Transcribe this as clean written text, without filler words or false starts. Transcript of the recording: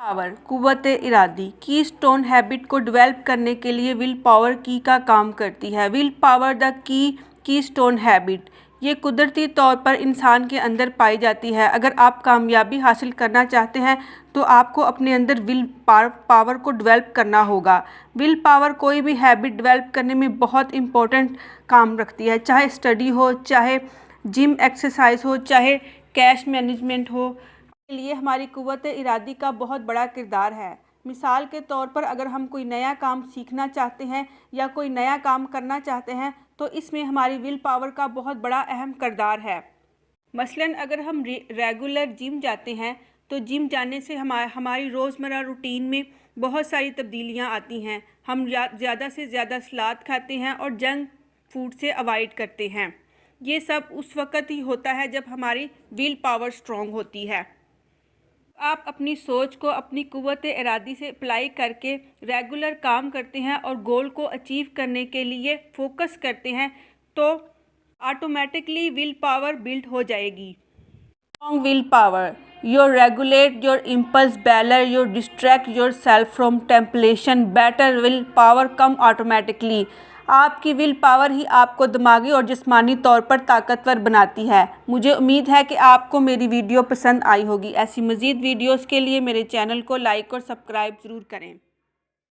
Power कुव्वत Eradi की stone habit को develop करने के लिए विल पावर की का काम करती है। Will power the key stone habit ये कुदरती तौर पर इंसान के अंदर पाई जाती है। अगर आप कामयाबी हासिल करना चाहते हैं तो आपको अपने अंदर विल पावर को डेवलप करना होगा। विल पावर कोई भी हैबिट डेवलप करने में बहुत इम्पोर्टेंट काम रखती है, चाहे स्टडी हो, चाहे जिम एक्सरसाइज हो, चाहे कैश मैनेजमेंट हो। के लिए हमारी कुव्वत इरादी का बहुत बड़ा किरदार है। मिसाल के तौर पर अगर हम कोई नया काम सीखना चाहते हैं या कोई नया काम करना चाहते हैं तो इसमें हमारी विल पावर का बहुत बड़ा अहम किरदार है। मसलन अगर हम रेगुलर जिम जाते हैं तो जिम जाने से हमारी रोज़मर्रा रूटीन में बहुत सारी तब्दीलियां आती हैं। हम ज़्यादा से ज़्यादा सलाद खाते हैं और जंक फूड से अवॉइड करते हैं। ये सब उस वक़्त ही होता है जब हमारी विल पावर स्ट्रॉन्ग होती है। आप अपनी सोच को अपनी कुव्वत इरादी से अप्लाई करके रेगुलर काम करते हैं और गोल को अचीव करने के लिए फोकस करते हैं तो ऑटोमेटिकली विल पावर बिल्ड हो जाएगी। Strong willpower your regulate your impulse bailer your distract yourself from temptation better willpower come automatically. आपकी विल पावर ही आपको दिमागी और जिस्मानी तौर पर ताकतवर बनाती है। मुझे उम्मीद है कि आपको मेरी वीडियो पसंद आई होगी। ऐसी मज़ीद वीडियोस के लिए मेरे चैनल को लाइक और सब्सक्राइब ज़रूर करें।